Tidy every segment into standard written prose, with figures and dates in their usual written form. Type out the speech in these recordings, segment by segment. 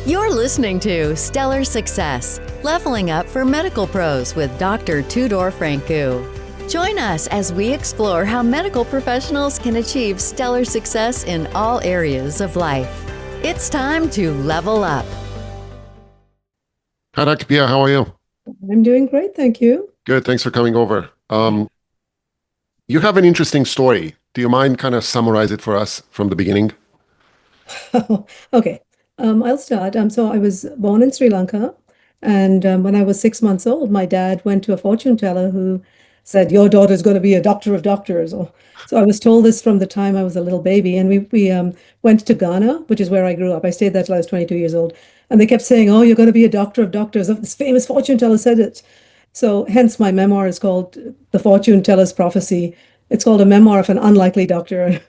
You're listening to Stellar Success, Leveling Up for Medical Pros with Dr. Tudor Francu. Join us as we explore how medical professionals can achieve stellar success in all areas of life. It's time to level up. Hi, Dr. Pia. How are you? I'm doing great, thank you. Good. Thanks for coming over. You have an interesting story. Do you mind kind of summarize it for us from the beginning? Okay, I'll start. So I was born in Sri Lanka, and when I was 6 months old, my dad went to a fortune teller who said, "Your daughter's going to be a doctor of doctors." So I was told this from the time I was a little baby, and we went to Ghana, which is where I grew up. I stayed there till I was 22 years old, and they kept saying, "Oh, you're going to be a doctor of doctors." This famous fortune teller said it. So hence my memoir is called The Fortune Teller's Prophecy. It's called a memoir of an unlikely doctor.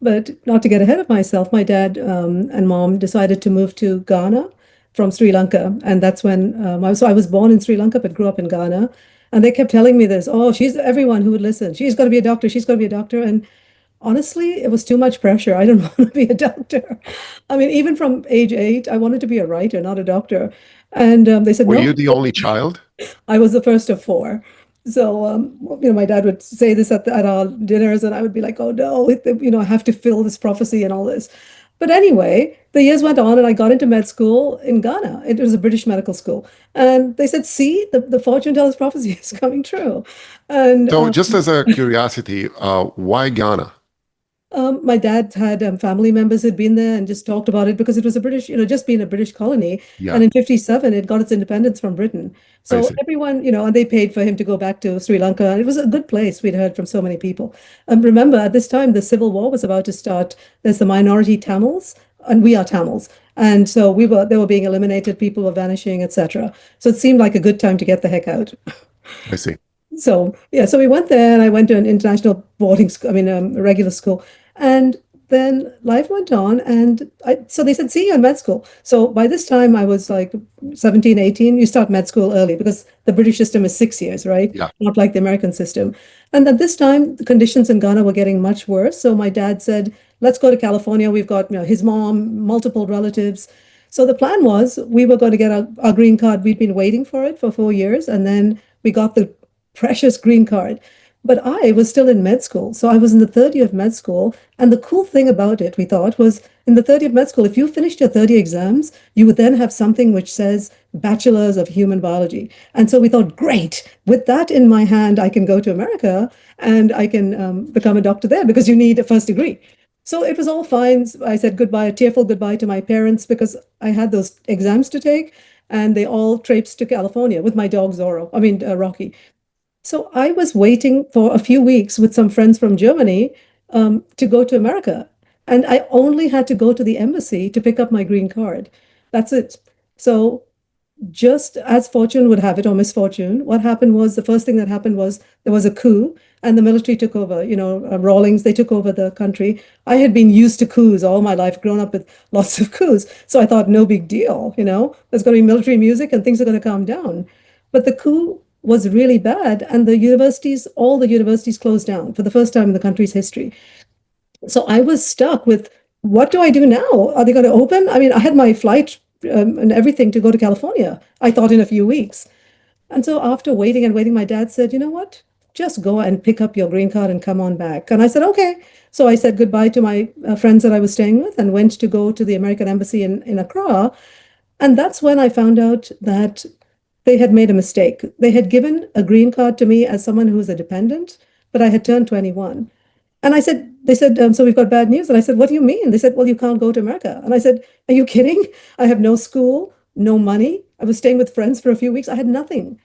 But not to get ahead of myself, my dad and mom decided to move to Ghana from Sri Lanka. And that's when I was born in Sri Lanka, but grew up in Ghana. And they kept telling me this, oh, she's everyone who would listen. She's going to be a doctor. She's going to be a doctor. And honestly, it was too much pressure. I didn't want to be a doctor. I mean, even from age 8, I wanted to be a writer, not a doctor. And they said, Were no. you the only child? I was the first of 4. So, my dad would say this at our dinners, and I would be like, oh no, I have to fill this prophecy and all this. But anyway, the years went on, and I got into med school in Ghana. It was a British medical school. And they said, see, the fortune teller's prophecy is coming true. And So just as a curiosity, why Ghana? my dad had family members who'd been there and just talked about it because it was a British, just being a British colony. Yeah, And in 57, it got its independence from Britain. I So see. everyone, and they paid for him to go back to Sri Lanka. And it was a good place. We'd heard from so many people. Remember, at this time, the Civil War was about to start. There's the minority Tamils, and we are Tamils. And so they were being eliminated, people were vanishing, etc. So it seemed like a good time to get the heck out. I see. So yeah, so we went there, and I went to an international boarding school, a regular school. And then life went on, and so they said, see you in med school. So by this time I was like 17, 18. You start med school early because the British system is 6 years, right? Yeah. Not like the American system. And at this time, the conditions in Ghana were getting much worse. So my dad said, let's go to California. We've got, his mom, multiple relatives. So the plan was we were going to get our green card. We'd been waiting for it for 4 years, and then we got the precious green card. But I was still in med school. So I was in the third year of med school. And the cool thing about it, we thought, was in the third year of med school, if you finished your 30 exams, you would then have something which says Bachelor's of Human Biology. And so we thought, great, with that in my hand, I can go to America and I can become a doctor there because you need a first degree. So it was all fine. I said goodbye, a tearful goodbye to my parents because I had those exams to take. And they all traipsed to California with my dog Rocky. So I was waiting for a few weeks with some friends from Germany to go to America. And I only had to go to the embassy to pick up my green card. That's it. So just as fortune would have it, or misfortune, what happened was the first thing that happened was there was a coup and the military took over, Rawlings, they took over the country. I had been used to coups all my life, grown up with lots of coups. So I thought, no big deal, there's going to be military music and things are going to calm down. But the coup was really bad, and all the universities closed down for the first time in the country's history. So I was stuck with, what do I do now? Are they going to open? I had my flight and everything to go to California, I thought in a few weeks. And so after waiting and waiting, my dad said, you know what? Just go and pick up your green card and come on back. And I said, okay. So I said goodbye to my friends that I was staying with and went to go to the American embassy in Accra. And that's when I found out that they had made a mistake. They had given a green card to me as someone who was a dependent, but I had turned 21. And they said, so we've got bad news. And I said, what do you mean? They said, well, you can't go to America. And I said, are you kidding? I have no school, no money. I was staying with friends for a few weeks. I had nothing.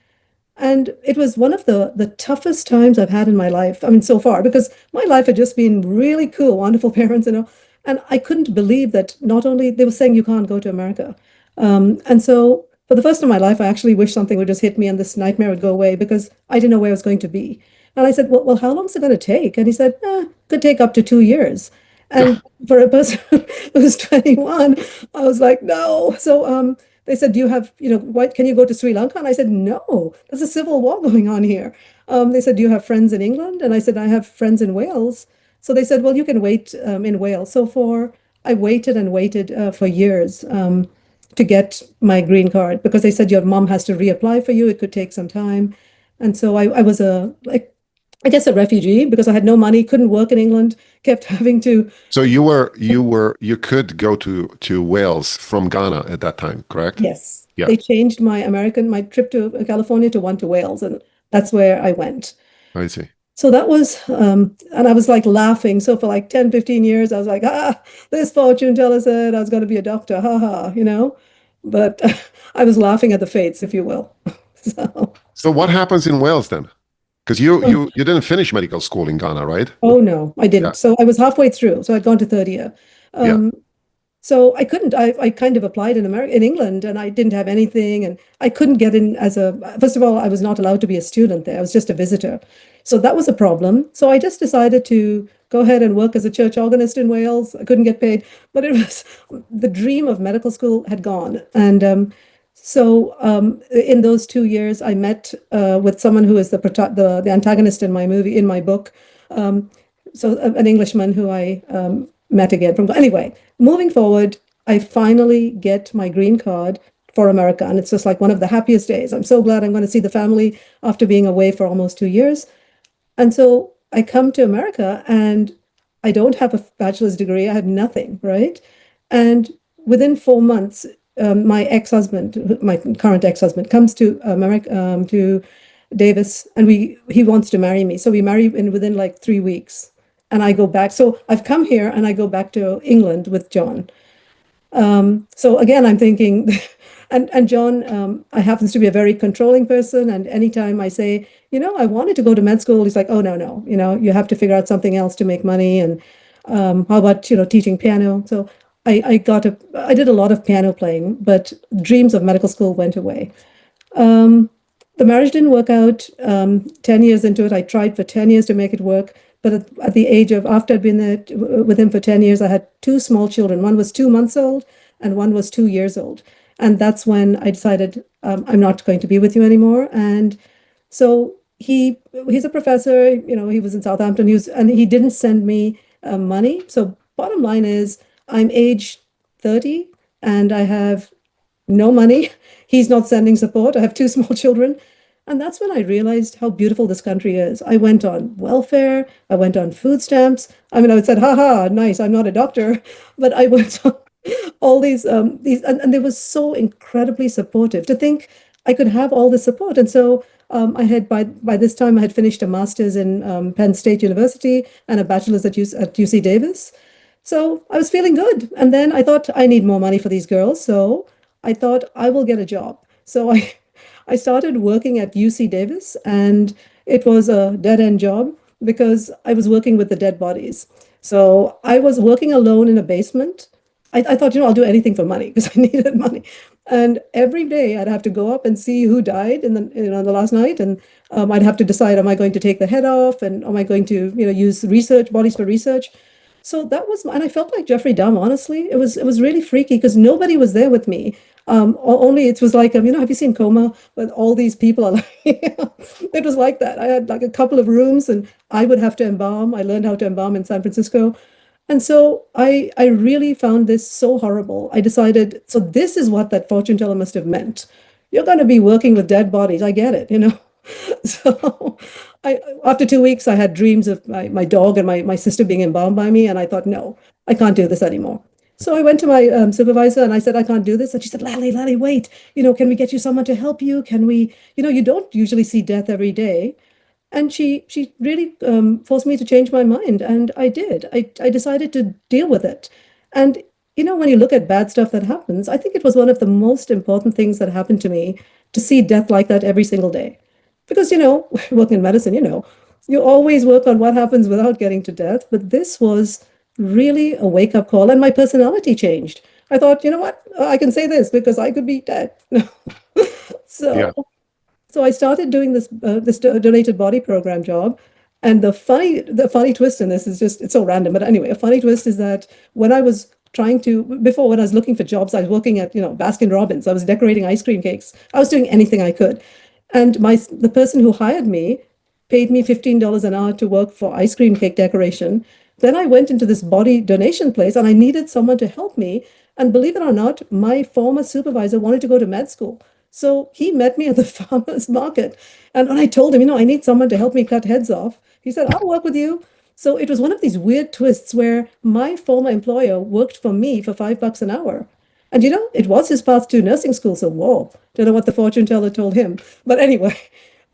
And it was one of the toughest times I've had in my life. So far, because my life had just been really cool, wonderful parents, and I couldn't believe that not only they were saying you can't go to America. And so for the first time in my life, I actually wish something would just hit me and this nightmare would go away because I didn't know where I was going to be. And I said, well, how long is it going to take? And he said, could take up to 2 years. And for a person who was 21, I was like, no. So they said, do you have, can you go to Sri Lanka? And I said, no, there's a civil war going on here. They said, do you have friends in England? And I said, I have friends in Wales. So they said, well, you can wait in Wales. I waited and waited for years. to get my green card because they said your mom has to reapply for you. It could take some time. And so I was I guess a refugee because I had no money, couldn't work in England, kept having to. So you could go to Wales from Ghana at that time, correct? Yes, Yeah, they changed my trip to California to one to Wales, and that's where I went. I see. So that was, and I was like laughing. So for like 10, 15 years, I was like, this fortune teller said I was going to be a doctor, But I was laughing at the fates, if you will. So, So what happens in Wales then? Because you didn't finish medical school in Ghana, right? oh no, I Yeah, didn't. So I was halfway through. So I'd gone to third year. yeah. Um, So I couldn't. I kind of applied in England, and I didn't have anything, and I couldn't get in as a. First of all, I was not allowed to be a student there. I was just a visitor, so that was a problem. So I just decided to go ahead and work as a church organist in Wales. I couldn't get paid, but it was the dream of medical school had gone, and in those 2 years, I met with someone who is the antagonist in my movie in my book. Um, an Englishman who I met again from. Anyway, moving forward, I finally get my green card for America, and it's just like one of the happiest days. I'm so glad I'm going to see the family after being away for almost 2 years. And so I come to America, and I don't have a bachelor's degree. I have nothing, right? And within 4 months, my ex-husband, my current ex-husband, comes to America, to Davis, and he wants to marry me. So we marry within like 3 weeks, and I go back. So I've come here, and I go back to England with John. So again, I'm thinking, and John, I happens to be a very controlling person, and anytime I say, I wanted to go to med school, he's like, oh no, no, you have to figure out something else to make money, and how about teaching piano? So I did a lot of piano playing, but dreams of medical school went away. The marriage didn't work out. 10 years into it, I tried for 10 years to make it work. But at the age of, after I'd been there with him for 10 years, I had two small children. One was 2 months old and one was 2 years old. And that's when I decided I'm not going to be with you anymore. And so he's a professor, he was in Southampton, and he didn't send me money. So bottom line is I'm age 30 and I have no money. He's not sending support. I have two small children. And that's when I realized how beautiful this country is. I went on welfare. I went on food stamps. I mean, I said, haha, nice, I'm not a doctor. But I went on all these, and they were so incredibly supportive to think I could have all this support. And so I had, by this time, I had finished a master's in Penn State University and a bachelor's at UC Davis. So I was feeling good. And then I thought I need more money for these girls. So I thought I will get a job. So I started working at UC Davis, and it was a dead-end job because I was working with the dead bodies. So I was working alone in a basement. I thought, I'll do anything for money because I needed money. And every day I'd have to go up and see who died in the last night, and I'd have to decide, am I going to take the head off, and am I going to use bodies for research? So that was, and I felt like Jeffrey Dahmer, honestly. It was really freaky because nobody was there with me. Only it was like, have you seen Coma? With all these people are like, it was like that. I had like a couple of rooms, and I would have to embalm. I learned how to embalm in San Francisco. And so I really found this so horrible. I decided, so this is what that fortune teller must have meant. You're going to be working with dead bodies. I get it, So after 2 weeks, I had dreams of my dog and my sister being embalmed by me. And I thought, no, I can't do this anymore. So I went to my supervisor and I said, I can't do this. And she said, Lally, wait, can we get you someone to help you? Can we, you don't usually see death every day. And she really forced me to change my mind. And I did. I decided to deal with it. And, when you look at bad stuff that happens, I think it was one of the most important things that happened to me to see death like that every single day. Because, working in medicine, you always work on what happens without getting to death. But this was really a wake-up call, and my personality changed. I thought, you know what? I can say this because I could be dead. Yeah. So I started doing this donated body program job. And the funny twist in this is it's so random. But anyway, a funny twist is that when I was when I was looking for jobs, I was working at, Baskin Robbins. I was decorating ice cream cakes. I was doing anything I could. And the person who hired me paid me $15 an hour to work for ice cream cake decoration. Then I went into this body donation place, and I needed someone to help me And believe it or not, my former supervisor wanted to go to med school. So he met me at the farmer's market. And when I told him, I need someone to help me cut heads off, he said, I'll work with you. So it was one of these weird twists where my former employer worked for me for $5 an hour. And it was his path to nursing school. So, whoa, don't know what the fortune teller told him. But anyway,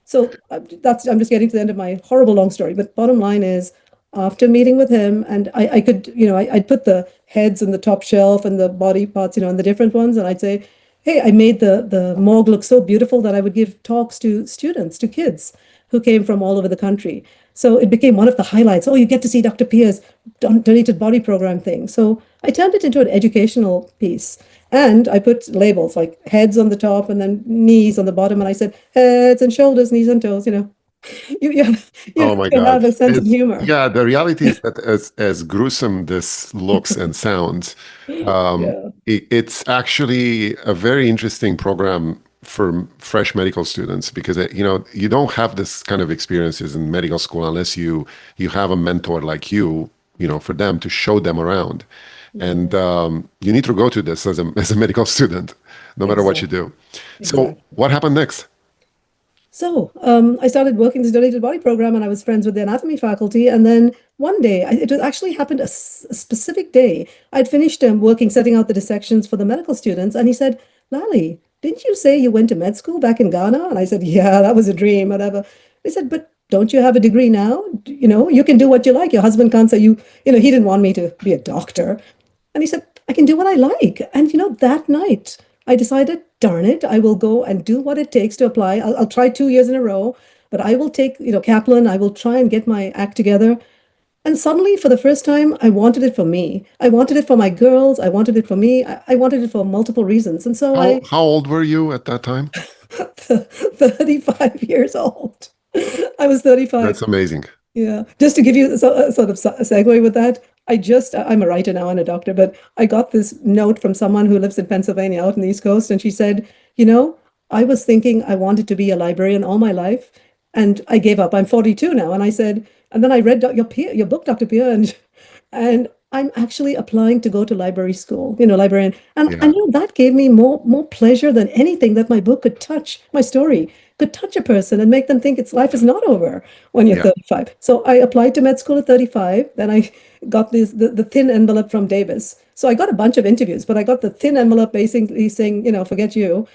so I'm just getting to the end of my horrible long story. But bottom line is, after meeting with him, and I could, I'd put the heads in the top shelf and the body parts, and the different ones, and I'd say, hey, I made the morgue look so beautiful that I would give talks to students, to kids who came from all over the country. So it became one of the highlights. Oh, you get to see Dr. Pia's donated body program thing. So I turned it into an educational piece. And I put labels like heads on the top and then knees on the bottom. And I said, heads and shoulders, knees and toes, you Oh have my to have God. a sense of humor. Yeah, the reality is that as gruesome this looks and sounds, Yeah. it's actually a very interesting program for fresh medical students because you don't have this kind of experiences in medical school unless you have a mentor like for them to show them around. And you need to go to this as a medical student, no matter what you Exactly. do. So Exactly. what happened next? So I started working this donated body program, and I was friends with the anatomy faculty. And then one day, it actually happened a specific day. I'd finished working, setting out the dissections for the medical students, and he said, "Lally, didn't you say you went to med school back in Ghana?" And I said, "Yeah, that was a dream, whatever." He said, "But don't you have a degree now? You can do what you like. Your husband can't say you." He didn't want me to be a doctor, and he said, "I can do what I like." And that night, I decided, darn it, I will go and do what it takes to apply. I'll try 2 years in a row, but I will take, Kaplan, I will try and get my act together. And suddenly, for the first time, I wanted it for me. I wanted it for my girls. I wanted it for me. I wanted it for multiple reasons. And so How old were you at that time? 35 years old. I was 35. That's amazing. Yeah, just to give you a sort of a segue with that, I'm a writer now and a doctor, but I got this note from someone who lives in Pennsylvania out in the East Coast, and she said, I was thinking I wanted to be a librarian all my life, and I gave up. I'm 42 now, and I said, and then I read your book, Dr. Pia, and I'm actually applying to go to library school, librarian. And I Yeah, know that gave me more pleasure than anything that my book could touch, my story could touch a person and make them think its life is not over when you're yeah. 35. So I applied to med school at 35. Then I got the thin envelope from Davis. So I got a bunch of interviews, but I got the thin envelope basically saying, forget you.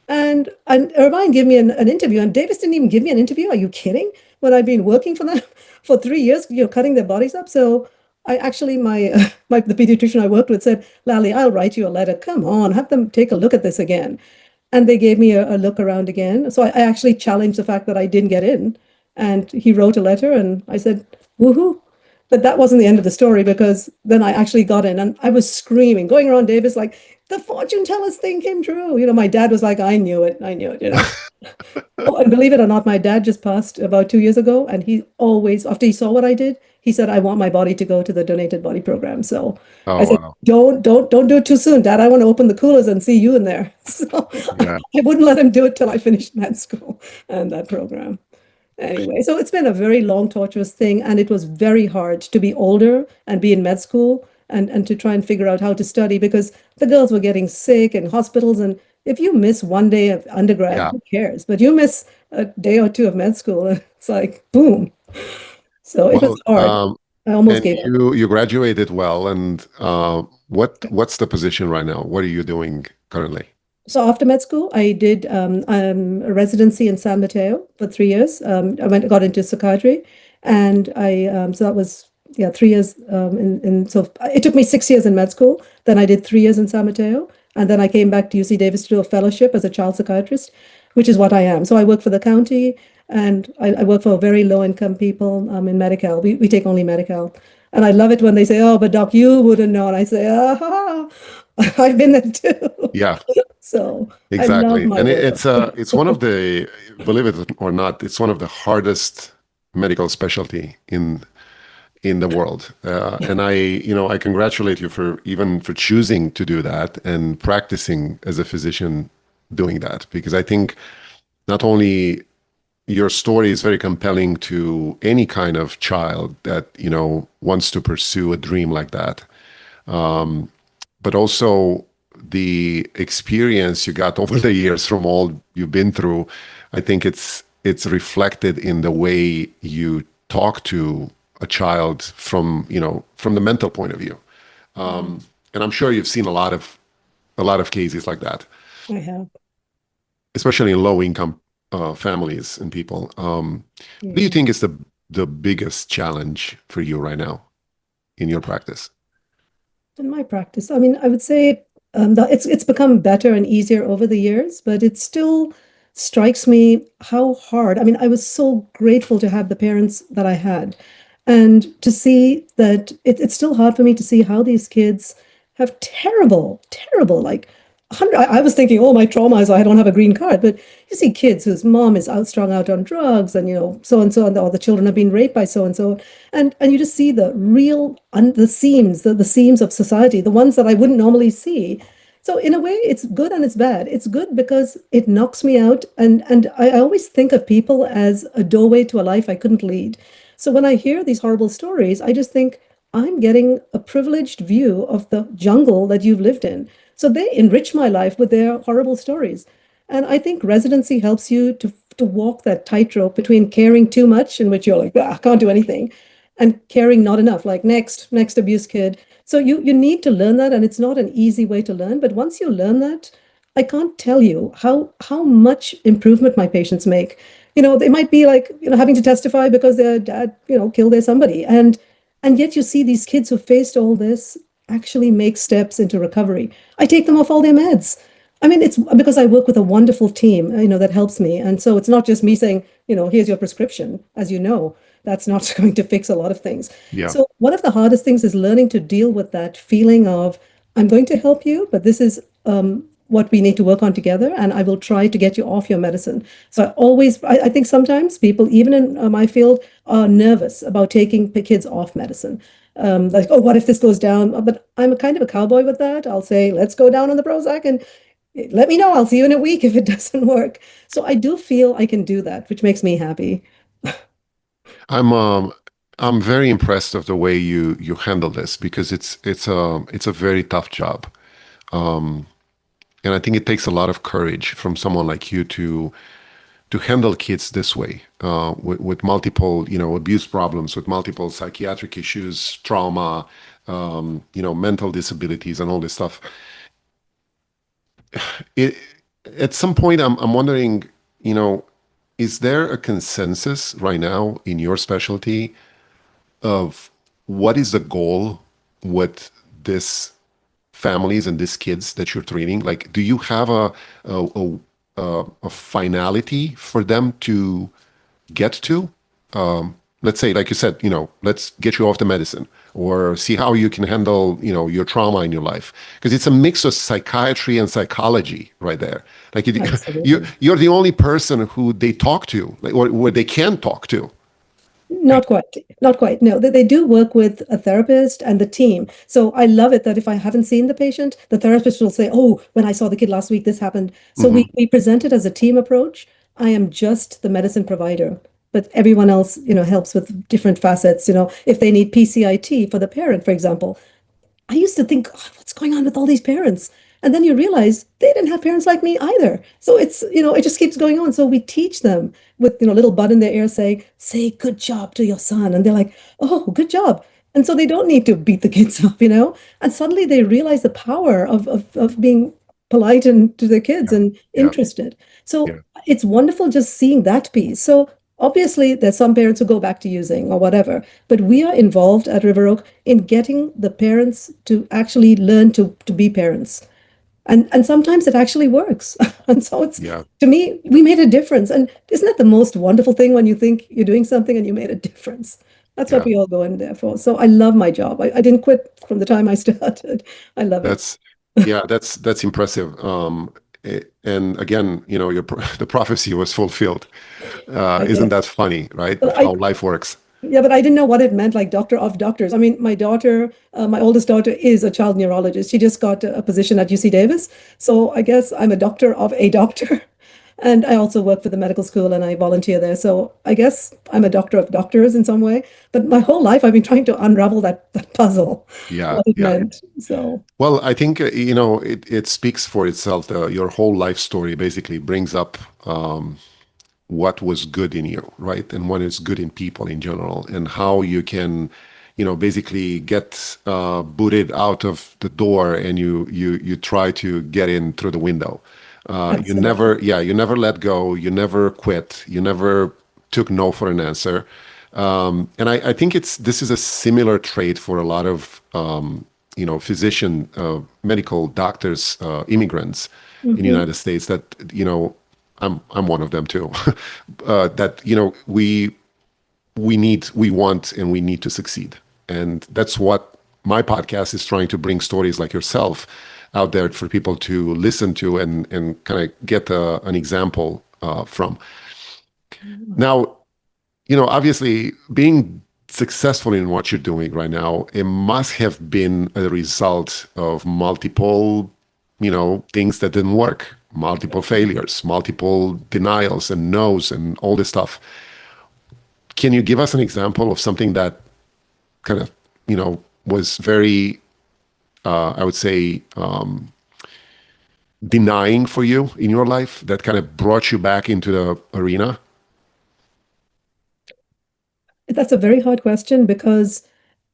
And Irvine gave me an interview, and Davis didn't even give me an interview. Are you kidding? When I've been working for them for 3 years, cutting their bodies up. So I actually, the pediatrician I worked with said, Lally, I'll write you a letter. Come on, have them take a look at this again. And they gave me a look around again. So I actually challenged the fact that I didn't get in. And he wrote a letter, and I said, woohoo. But that wasn't the end of the story because then I actually got in and I was screaming, going around Davis like, the fortune teller's thing came true. My dad was like, I knew it. I knew it. Oh, and believe it or not, my dad just passed about 2 years ago, and he always, after he saw what I did, he said, I want my body to go to the donated body program. So I Oh, said, wow. don't do it too soon, Dad. I want to open the coolers and see you in there. So Yeah. I wouldn't let him do it till I finished med school and that program. Anyway, so it's been a very long, torturous thing, and it was very hard to be older and be in med school and to try and figure out how to study because the girls were getting sick in hospitals. And if you miss one day of undergrad, Yeah. who cares? But you miss a day or two of med school, it's like boom. So it was Well, hard. I almost and gave up. you graduated well, and what's the position right now? What are you doing currently? So after med school, I did a residency in San Mateo for 3 years. Got into psychiatry, and so that was, yeah, 3 years. So it took me 6 years in med school. Then I did 3 years in San Mateo, and then I came back to UC Davis to do a fellowship as a child psychiatrist, which is what I am. So I work for the county, and I work for very low income people in Medi-Cal. We take only Medi-Cal. And I love it when they say, "Oh, but doc, you wouldn't know." And I say, "Ah, I've been there too." Yeah, So I love exactly. my And work. it's one of the, believe it or not, it's one of the hardest medical specialty in the world. And I congratulate you for choosing to do that and practicing as a physician doing that, because I think not only your story is very compelling to any kind of child that, wants to pursue a dream like that. but also the experience you got over the years from all you've been through. I think it's reflected in the way you talk to a child from, from the mental point of view. And I'm sure you've seen a lot of cases like that, I have. especially in low income families and people. What do you think is the biggest challenge for you right now in your practice? In my practice, I mean, I would say it's become better and easier over the years, but it still strikes me how hard. I mean, I was so grateful to have the parents that I had, and to see that it's still hard for me to see how these kids have terrible, terrible, like. I was thinking, oh, my trauma is I don't have a green card. But you see kids whose mom is strung out on drugs, and so and so, and all the children have been raped by so and so, and you just see the real the seams, the seams of society, the ones that I wouldn't normally see. So in a way, it's good and it's bad. It's good because it knocks me out, and I always think of people as a doorway to a life I couldn't lead. So when I hear these horrible stories, I just think I'm getting a privileged view of the jungle that you've lived in. So they enrich my life with their horrible stories. And I think residency helps you to walk that tightrope between caring too much, in which you're like, I can't do anything, and caring not enough, like next abuse kid. So you need to learn that, and it's not an easy way to learn. But once you learn that, I can't tell you how much improvement my patients make. They might be like, having to testify because their dad, killed their somebody. And yet you see these kids who faced all this actually make steps into recovery. I take them off all their meds. I mean, it's because I work with a wonderful team, that helps me. And so it's not just me saying, here's your prescription. As you know, that's not going to fix a lot of things. Yeah. So one of the hardest things is learning to deal with that feeling of, I'm going to help you, but this is what we need to work on together, and I will try to get you off your medicine. So I think sometimes people, even in my field, are nervous about taking the kids off medicine. Like, oh, what if this goes down? But I'm a kind of a cowboy with that. I'll say, let's go down on the Prozac and let me know. I'll see you in a week if it doesn't work. So I do feel I can do that, which makes me happy. I'm very impressed of the way you handle this, because it's a very tough job. And I think it takes a lot of courage from someone like you to handle kids this way, with multiple, abuse problems, with multiple psychiatric issues, trauma, mental disabilities, and all this stuff. At some point, I'm wondering, is there a consensus right now in your specialty of what is the goal with this families and these kids that you're treating? Like, do you have a finality for them to get to? Let's say, like you said, let's get you off the medicine, or see how you can handle, your trauma in your life. Because it's a mix of psychiatry and psychology right there. Like, you're the only person who they talk to, like, or they can talk to. Not quite. Not quite. No, they do work with a therapist and the team. So I love it that if I haven't seen the patient, the therapist will say, oh, when I saw the kid last week, this happened. So we present it as a team approach. I am just the medicine provider, but everyone else, helps with different facets. If they need PCIT for the parent, for example, I used to think, oh, what's going on with all these parents? And then you realize they didn't have parents like me either. So it's, it just keeps going on. So we teach them with, little bud in their ear saying, say good job to your son. And they're like, oh, good job. And so they don't need to beat the kids up, and suddenly they realize the power of being polite and to their kids and interested. So it's wonderful just seeing that piece. So obviously, there's some parents who go back to using or whatever, but we are involved at River Oak in getting the parents to actually learn to be parents. And sometimes it actually works. And so to me, we made a difference. And isn't that the most wonderful thing when you think you're doing something and you made a difference? That's what we all go in there for. So I love my job. I didn't quit from the time I started. I love it. That's impressive. And again, the prophecy was fulfilled. Isn't that funny, right? Well, how life works. Yeah, but I didn't know what it meant, like doctor of doctors. I mean, my daughter, my oldest daughter, is a child neurologist. She just got a position at UC Davis. So I guess I'm a doctor of a doctor. And I also work for the medical school and I volunteer there. So I guess I'm a doctor of doctors in some way. But my whole life I've been trying to unravel that puzzle, Yeah, what it yeah. meant. So Well, I think it speaks for itself. Your whole life story basically brings up what was good in you, right? And what is good in people in general, and how you can, basically get booted out of the door, and you try to get in through the window. You absolutely. never, yeah, you never let go. You never quit. You never took no for an answer. And I think this is a similar trait for a lot of physician, medical doctors, immigrants in the Hmm. United States. That I'm one of them too. That we want and we need to succeed, and that's what my podcast is trying to bring stories like yourself out there for people to listen to and kind of get an example from. Now, obviously, being successful in what you're doing right now, it must have been a result of multiple, things that didn't work, multiple failures, multiple denials and no's and all this stuff. Can you give us an example of something that kind of, was very, I would say, denying for you in your life that kind of brought you back into the arena? That's a very hard question because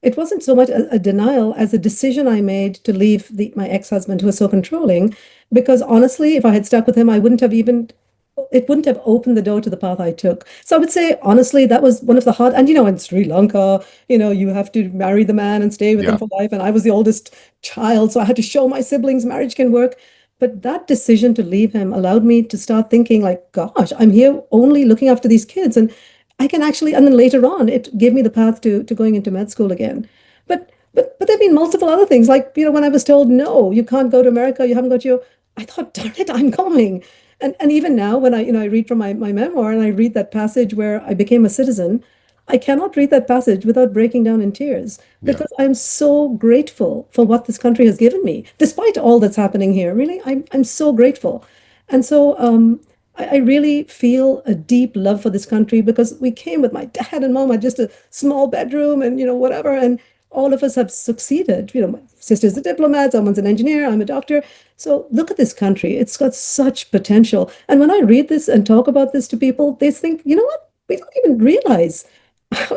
it wasn't so much a denial as a decision I made to leave my ex-husband who was so controlling. Because honestly, if I had stuck with him, it wouldn't have opened the door to the path I took. So I would say, honestly, that was one of the hard, and in Sri Lanka, you have to marry the man and stay with him Yeah, for life. And I was the oldest child, so I had to show my siblings marriage can work. But that decision to leave him allowed me to start thinking like, gosh, I'm here only looking after these kids. And I can actually, and then later on, it gave me the path to going into med school again. But there've been multiple other things. Like, when I was told, no, you can't go to America, you haven't got your, I thought, darn it, I'm going. And even now, when I read from my memoir and I read that passage where I became a citizen, I cannot read that passage without breaking down in tears yeah, because I'm so grateful for what this country has given me, despite all that's happening here. Really, I'm so grateful. And so I really feel a deep love for this country because we came with my dad and mom had just a small bedroom and whatever, and all of us have succeeded. My sister's a diplomat, someone's an engineer, I'm a doctor. So look at this country. It's got such potential. And when I read this and talk about this to people, they think, you know what? We don't even realize.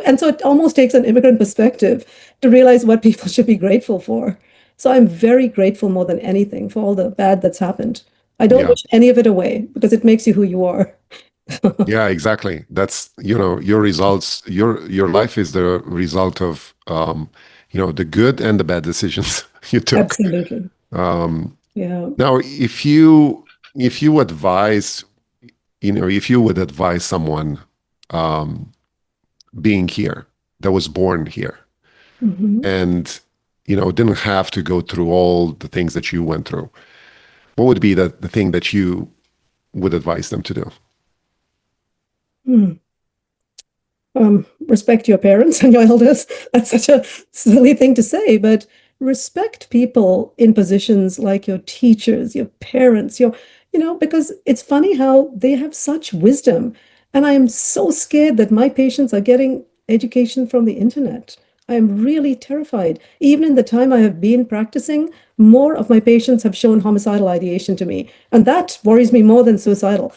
And so it almost takes an immigrant perspective to realize what people should be grateful for. So I'm very grateful more than anything for all the bad that's happened. I don't yeah. wish any of it away because it makes you who you are. Yeah, exactly. That's, your results, your life is the result of, the good and the bad decisions you took. Absolutely. Yeah. Now, if you advise, if you would advise someone um, being here, that was born here, Mhm. and didn't have to go through all the things that you went through, what would be the thing that you would advise them to do? Hmm. Respect your parents and your elders. That's such a silly thing to say, but respect people in positions like your teachers, your parents, because it's funny how they have such wisdom. And I am so scared that my patients are getting education from the internet. I am really terrified. Even in the time I have been practicing, more of my patients have shown homicidal ideation to me. And that worries me more than suicidal.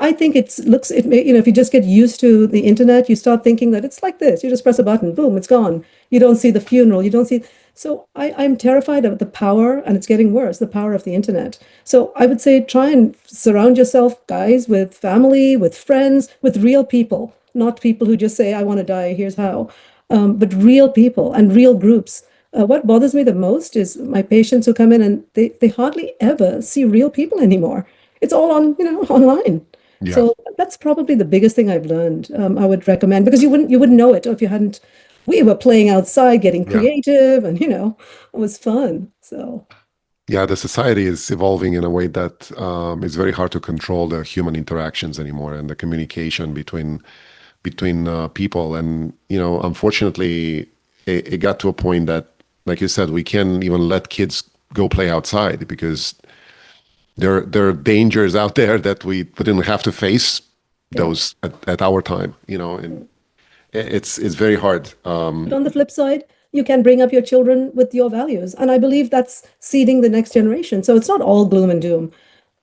I think it may, if you just get used to the internet, you start thinking that it's like this. You just press a button, boom, it's gone. You don't see the funeral. You don't see. So I'm terrified of the power, and it's getting worse, the power of the internet. So I would say try and surround yourself, guys, with family, with friends, with real people, not people who just say, I want to die, here's how, but real people and real groups. What bothers me the most is my patients who come in and they hardly ever see real people anymore. It's all on, online. Yeah, So that's probably the biggest thing I've learned. I would recommend because you wouldn't know it if you hadn't. We were playing outside, getting yeah, creative, and it was fun. So yeah. The society is evolving in a way that it's very hard to control the human interactions anymore and the communication between people. And unfortunately, it got to a point that, like you said, we can't even let kids go play outside because there are dangers out there that we didn't have to face Yeah. those at our time, and it's very hard. But on the flip side, you can bring up your children with your values. And I believe that's seeding the next generation. So it's not all gloom and doom.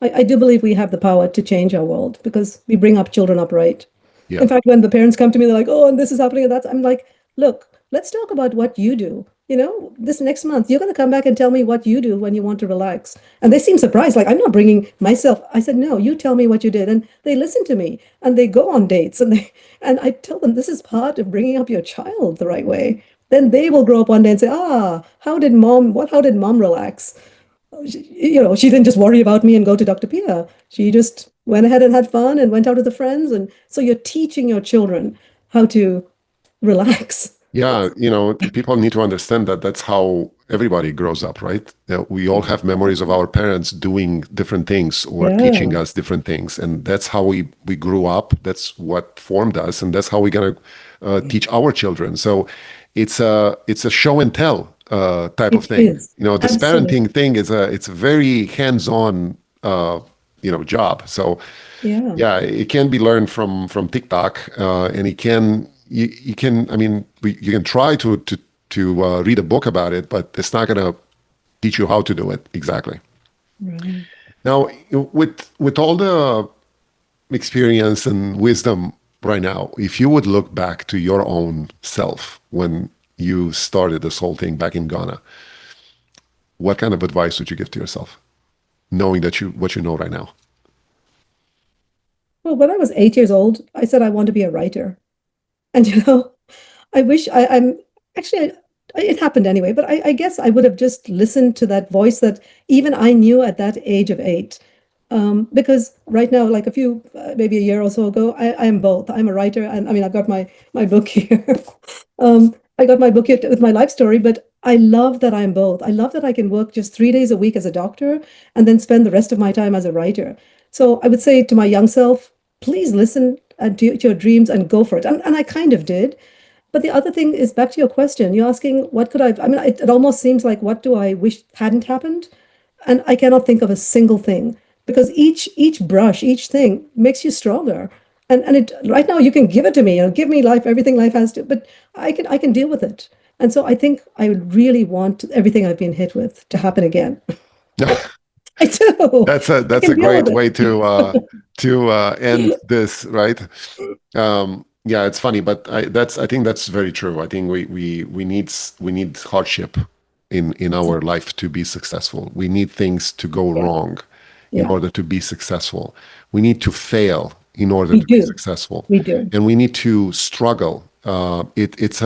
I do believe we have the power to change our world because we bring up children up right. Yeah. In fact, when the parents come to me, they're like, oh, and this is happening and that's, I'm like, look, let's talk about what you do. This next month, you're going to come back and tell me what you do when you want to relax. And they seem surprised, like, I'm not bringing myself. I said, no, you tell me what you did. And they listen to me and they go on dates and I tell them this is part of bringing up your child the right way. Then they will grow up one day and say, how did mom relax? She didn't just worry about me and go to Dr. Pia. She just went ahead and had fun and went out with the friends. And so you're teaching your children how to relax. Yeah, people need to understand that that's how everybody grows up, right? We all have memories of our parents doing different things or teaching us different things, and that's how we grew up. That's what formed us, and that's how we're gonna teach our children. So it's a show and tell type of thing. Is. This Absolutely. parenting thing it's a very hands-on job. So Yeah. it can be learned from TikTok, and it can. You can, I mean, you can try to read a book about it, but it's not going to teach you how to do it exactly. Right. Now, with all the experience and wisdom right now, if you would look back to your own self when you started this whole thing back in Ghana, what kind of advice would you give to yourself, knowing that what you know right now? Well, when I was 8 years old, I said I want to be a writer. And I wish I'm actually, it happened anyway, but I guess I would have just listened to that voice that even I knew at that age of 8. Because right now, like maybe a year or so ago, I am both. I'm a writer, and I mean, I've got my book here. I got my book here with my life story, but I love that I'm both. I love that I can work just 3 days a week as a doctor and then spend the rest of my time as a writer. So I would say to my young self, please listen to your dreams and go for it. And I kind of did. But the other thing is back to your question. You're asking, what could I mean, it almost seems like, what do I wish hadn't happened? And I cannot think of a single thing because each brush, each thing makes you stronger. And it right now you can give it to me, give me life, everything life has to, but I can deal with it. And so I think I would really want everything I've been hit with to happen again. I do. That's I a can deal great with it. way to end this, right? Yeah, it's funny, but I think that's very true. I think we need hardship in our life to be successful. We need things to go Yeah. wrong in Yeah. order to be successful. We need to fail in order We to be do. successful, We do. and we need to struggle. It's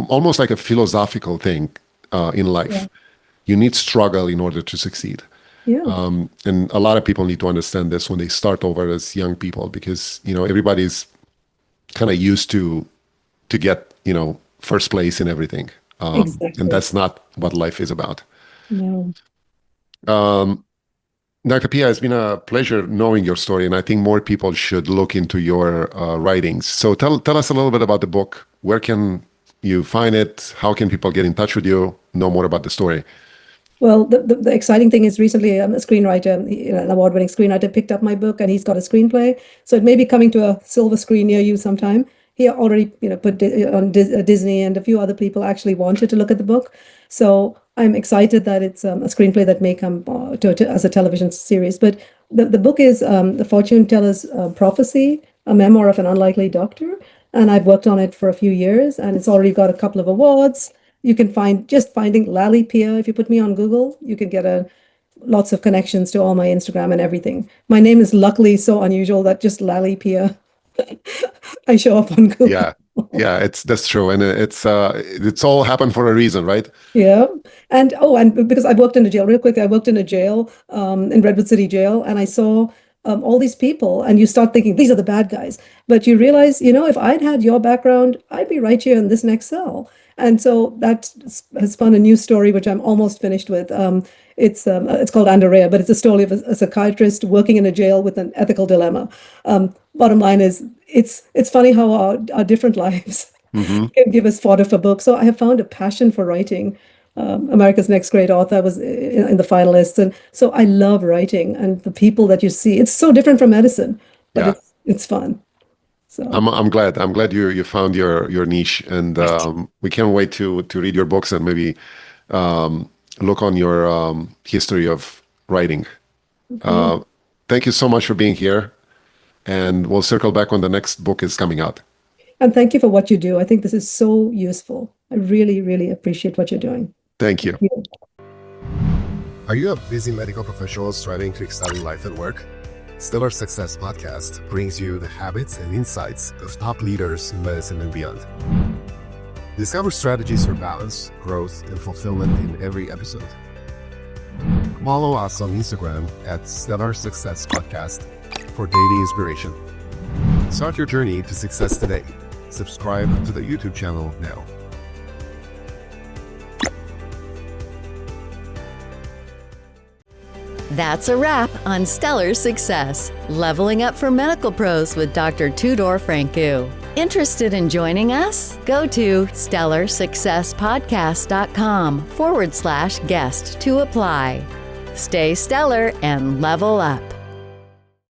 almost like a philosophical thing in life. Yeah. You need struggle in order to succeed. Yeah. And a lot of people need to understand this when they start over as young people, because everybody's kind of used to get first place in everything, and Exactly. that's not what life is about. No. Dr. Pia, it's been a pleasure knowing your story, and I think more people should look into your writings. So tell us a little bit about the book. Where can you find it? How can people get in touch with you, know more about the story? Well, the exciting thing is recently a screenwriter, an award-winning screenwriter, picked up my book and he's got a screenplay. So it may be coming to a silver screen near you sometime. He already, put on Disney, and a few other people actually wanted to look at the book. So I'm excited that it's a screenplay that may come as a television series. But the book is The Fortune Teller's Prophecy, a memoir of an unlikely doctor. And I've worked on it for a few years, and it's already got a couple of awards. You can finding Lally Pia. If you put me on Google, you can get lots of connections to all my Instagram and everything. My name is luckily so unusual that just Lally Pia, I show up on Google. Yeah, that's true, and it's all happened for a reason, right? Yeah. And because I worked in a jail, real quick, I worked in a jail, in Redwood City Jail, and I saw all these people, and you start thinking these are the bad guys. But you realize, if I'd had your background, I'd be right here in this next cell. And so that has spun a new story, which I'm almost finished with. It's called Andrea, but it's a story of a psychiatrist working in a jail with an ethical dilemma. Bottom line is, it's funny how our different lives Mm-hmm. can give us fodder for books. So I have found a passion for writing. America's Next Great Author. I was in the finalists. And so I love writing, and the people that you see. It's so different from medicine, but Yeah. it's fun. So I'm glad. I'm glad you found your niche, and we can't wait to read your books and maybe look on your history of writing. Thank you so much for being here, and we'll circle back when the next book is coming out. and thank you for what you do. I think this is so useful. I really, really appreciate what you're doing. Thank you. Thank you. Are you a busy medical professional striving to excel in life and work? Stellar Success Podcast brings you the habits and insights of top leaders in medicine and beyond. Discover strategies for balance, growth, and fulfillment in every episode. Follow us on Instagram at Stellar Success Podcast for daily inspiration. Start your journey to success today. Subscribe to the YouTube channel now. That's a wrap on Stellar Success, Leveling Up for Medical Pros with Dr. Tudor Francu. Interested in joining us? Go to stellarsuccesspodcast.com/guest to apply. Stay stellar and level up.